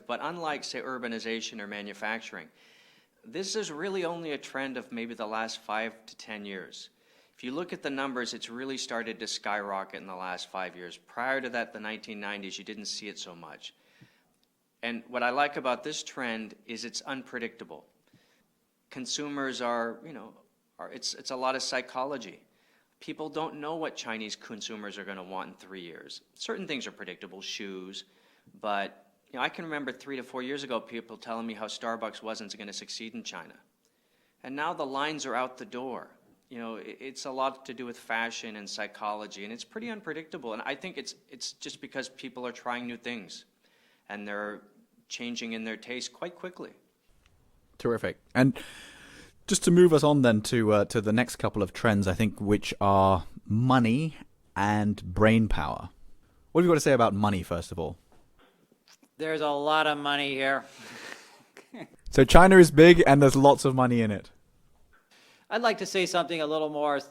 But unlike, say, urbanization or manufacturing, this is really only a trend of maybe the last 5 to 10 years. If you look at the numbers, it's really started to skyrocket in the last 5 years. Prior to that, the 1990s, you didn't see it so much. And what I like about this trend is it's unpredictable. Consumers it's a lot of psychology. People don't know what Chinese consumers are going to want in 3 years. Certain things are predictable, shoes, but I can remember 3 to 4 years ago people telling me how Starbucks wasn't going to succeed in China. And now the lines are out the door. It's a lot to do with fashion and psychology, and it's pretty unpredictable. And I think it's just because people are trying new things, and they're changing in their taste quite quickly. Terrific. And just to move us on then to the next couple of trends, I think, which are money and brain power. What have you got to say about money, first of all? There's a lot of money here. So China is big and there's lots of money in it. I'd like to say something a little more,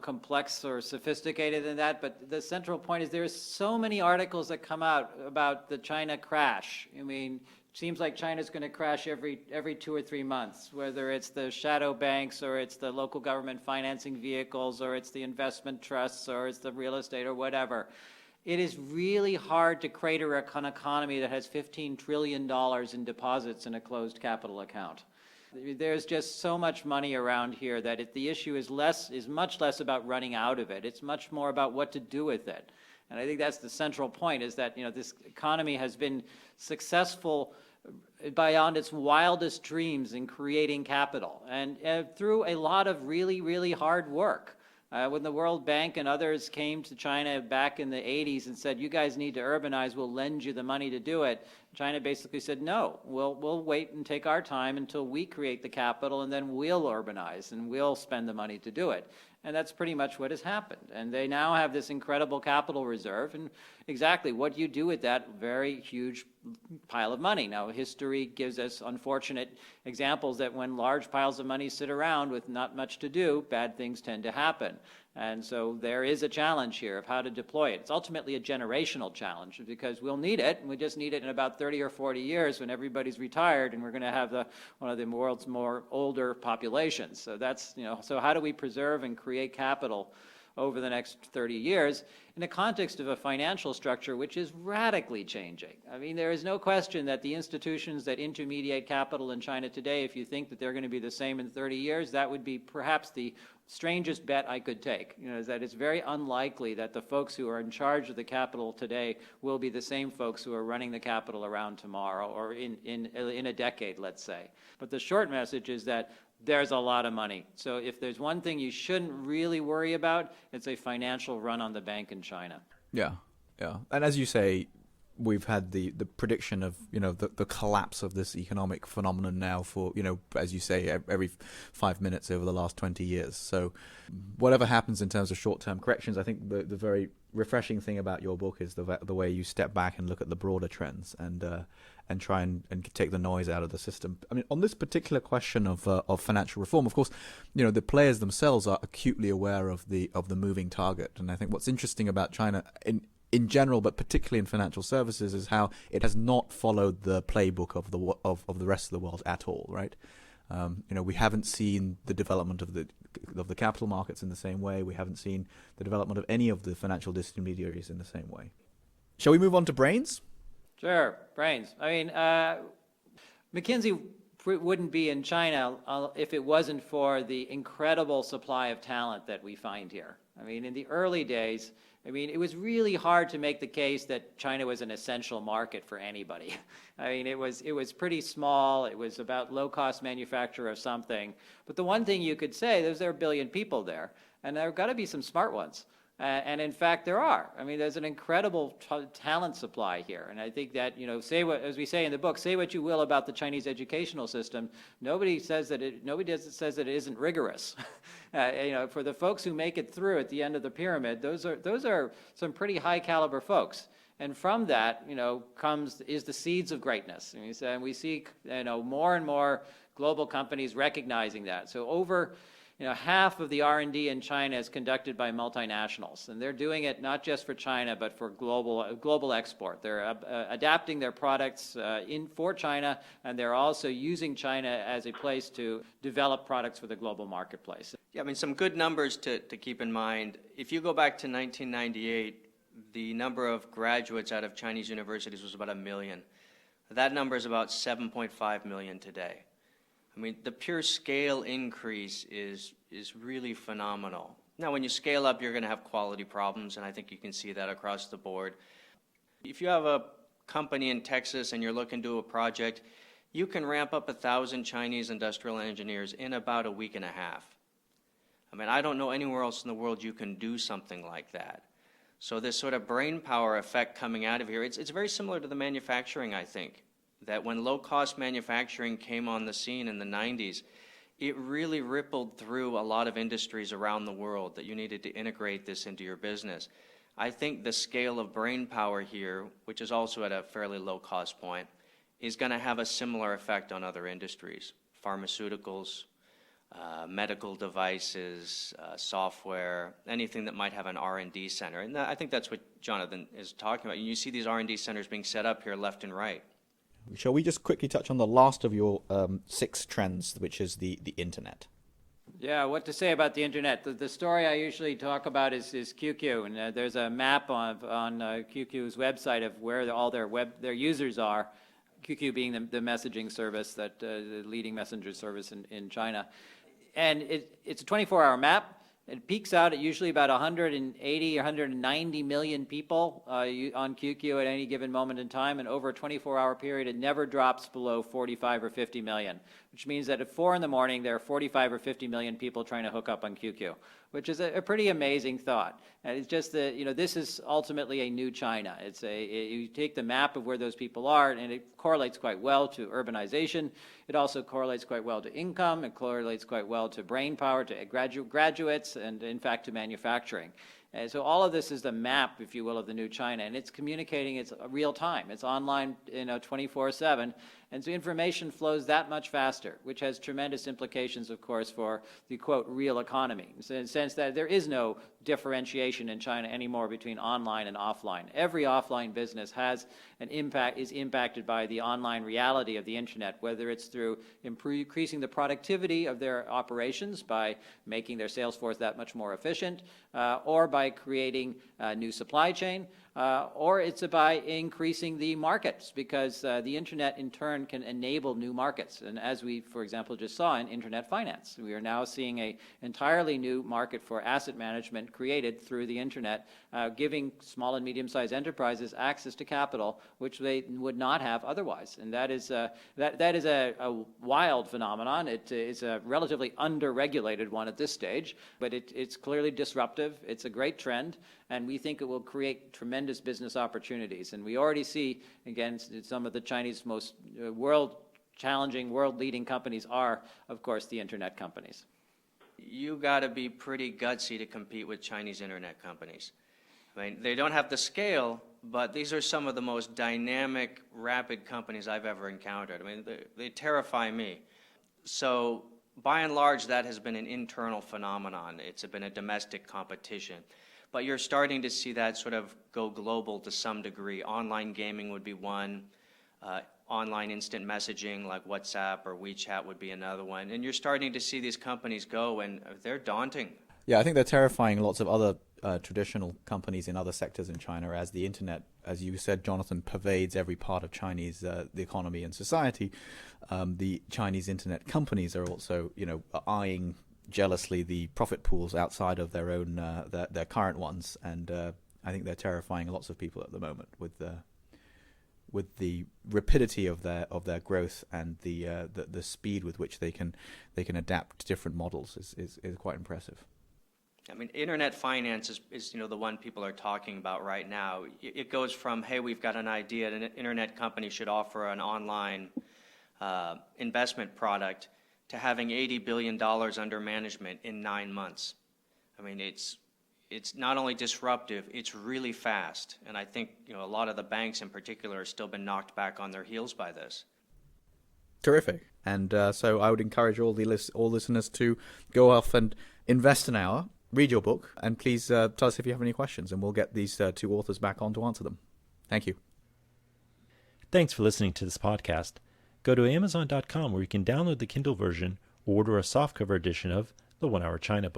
complex or sophisticated than that, but the central point is there's so many articles that come out about the China crash. It seems like China's going to crash every 2 or 3 months, whether it's the shadow banks or it's the local government financing vehicles or it's the investment trusts or it's the real estate or whatever. It is really hard to crater an economy that has $15 trillion in deposits in a closed capital account. There's just so much money around here that the issue is much less about running out of it. It's much more about what to do with it. And I think that's the central point, is that this economy has been successful beyond its wildest dreams in creating capital, and through a lot of really, really hard work. When the World Bank and others came to China back in the 80s and said, you guys need to urbanize, we'll lend you the money to do it, China basically said, no, we'll wait and take our time until we create the capital, and then we'll urbanize and we'll spend the money to do it. And that's pretty much what has happened. And they now have this incredible capital reserve, and exactly what you do with that very huge pile of money. Now, history gives us unfortunate examples that when large piles of money sit around with not much to do, bad things tend to happen. And so there is a challenge here of how to deploy it. It's ultimately a generational challenge, because we'll need it, and we just need it in about 30 or 40 years when everybody's retired and we're going to have one of the world's more older populations. So that's, so how do we preserve and create capital over the next 30 years in the context of a financial structure which is radically changing? There is no question that the institutions that intermediate capital in China today, if you think that they're going to be the same in 30 years, that would be perhaps the strangest bet I could take. Is that it's very unlikely that the folks who are in charge of the capital today will be the same folks who are running the capital around tomorrow or in a decade, let's say. But the short message is that there's a lot of money. So if there's one thing you shouldn't really worry about, it's a financial run on the bank in China. Yeah. And as you say, we've had the prediction of, the collapse of this economic phenomenon now for, as you say, every 5 minutes over the last 20 years. So whatever happens in terms of short-term corrections, I think the very refreshing thing about your book is the way you step back and look at the broader trends and try and take the noise out of the system. On this particular question of financial reform, of course, the players themselves are acutely aware of the moving target. And I think what's interesting about China in general, but particularly in financial services, is how it has not followed the playbook of the rest of the world at all, right? We haven't seen the development of the capital markets in the same way. We haven't seen the development of any of the financial disintermediaries in the same way. Shall we move on to brains? Sure, brains. McKinsey wouldn't be in China if it wasn't for the incredible supply of talent that we find here. In the early days, it was really hard to make the case that China was an essential market for anybody. It was pretty small. It was about low-cost manufacture of something. But the one thing you could say is there are a billion people there, and there have got to be some smart ones. And in fact, there are. There's an incredible talent supply here. And I think that, as we say in the book, say what you will about the Chinese educational system. Nobody says that it isn't rigorous. For the folks who make it through at the end of the pyramid, those are some pretty high caliber folks. And from that, is the seeds of greatness. And we see, more and more global companies recognizing that. So over half of the R&D in China is conducted by multinationals, and they're doing it not just for China, but for global export. They're adapting their products for China, and they're also using China as a place to develop products for the global marketplace. Yeah, I mean, some good numbers to keep in mind. If you go back to 1998, the number of graduates out of Chinese universities was about 1 million. That number is about 7.5 million today. I mean, the pure scale increase is really phenomenal. Now, when you scale up, you're going to have quality problems, and I think you can see that across the board. If you have a company in Texas and you're looking to do a project, you can ramp up 1,000 Chinese industrial engineers in about a week and a half. I mean, I don't know anywhere else in the world you can do something like that. So this sort of brain power effect coming out of here, it's very similar to the manufacturing, I think. That when low-cost manufacturing came on the scene in the 90s, it really rippled through a lot of industries around the world that you needed to integrate this into your business. I think the scale of brain power here, which is also at a fairly low-cost point, is going to have a similar effect on other industries, pharmaceuticals, medical devices, software, anything that might have an R&D center. And I think that's what Jonathan is talking about. You see these R&D centers being set up here left and right. Shall we just quickly touch on the last of your 6 trends, which is the internet? Yeah, what to say about the internet? The story I usually talk about is QQ, and there's a map on QQ's website of where all their users are. QQ being the messaging service, the leading messenger service in China, and it's a 24-hour map. It peaks out at usually about 180 or 190 million people on QQ at any given moment in time, and over a 24-hour period, it never drops below 45 or 50 million, which means that at 4 in the morning, there are 45 or 50 million people trying to hook up on QQ, which is a pretty amazing thought. And it's just that, this is ultimately a new China. You take the map of where those people are, and it correlates quite well to urbanization. It also correlates quite well to income. It correlates quite well to brain power, to graduates, and in fact to manufacturing. And so all of this is the map, if you will, of the new China, and it's communicating. It's real time. It's online, 24/7, and so information flows that much faster, which has tremendous implications, of course, for the quote real economy. In the sense that there is no differentiation in China anymore between online and offline. Every offline business has an impact, is impacted by the online reality of the internet, whether it's through increasing the productivity of their operations by making their sales force that much more efficient, or by creating a new supply chain, or it's by increasing the markets, because the internet in turn can enable new markets. And as we, for example, just saw in internet finance, we are now seeing an entirely new market for asset management created through the internet, giving small and medium-sized enterprises access to capital which they would not have otherwise. And that is a wild phenomenon. It is a relatively under-regulated one at this stage, but it's clearly disruptive. It's a great trend, and we think it will create tremendous business opportunities. And we already see, again, some of the Chinese most world-challenging, world-leading companies are, of course, the internet companies. You got to be pretty gutsy to compete with Chinese internet companies. I mean, they don't have the scale, but these are some of the most dynamic, rapid companies I've ever encountered. I mean, they terrify me. So by and large, that has been an internal phenomenon. It's been a domestic competition. But you're starting to see that sort of go global to some degree. Online gaming would be one. Online instant messaging like WhatsApp or WeChat would be another one. And you're starting to see these companies go, and they're daunting. Yeah, I think they're terrifying lots of other traditional companies in other sectors in China, as the internet, as you said, Jonathan, pervades every part of Chinese the economy and society. The Chinese internet companies are also, eyeing jealously the profit pools outside of their own their current ones, and I think they're terrifying lots of people at the moment with the rapidity of their growth and the speed with which they can adapt to different models is quite impressive. I mean, internet finance is the one people are talking about right now. It goes from, hey, we've got an idea, an internet company should offer an online investment product, to having $80 billion under management in 9 months. I mean, it's not only disruptive, it's really fast. And I think a lot of the banks in particular have still been knocked back on their heels by this. Terrific. And so I would encourage all listeners to go off and invest an hour, read your book, and please tell us if you have any questions, and we'll get these two authors back on to answer them. Thank you. Thanks for listening to this podcast. Go to Amazon.com where you can download the Kindle version or order a softcover edition of The 1 Hour China book.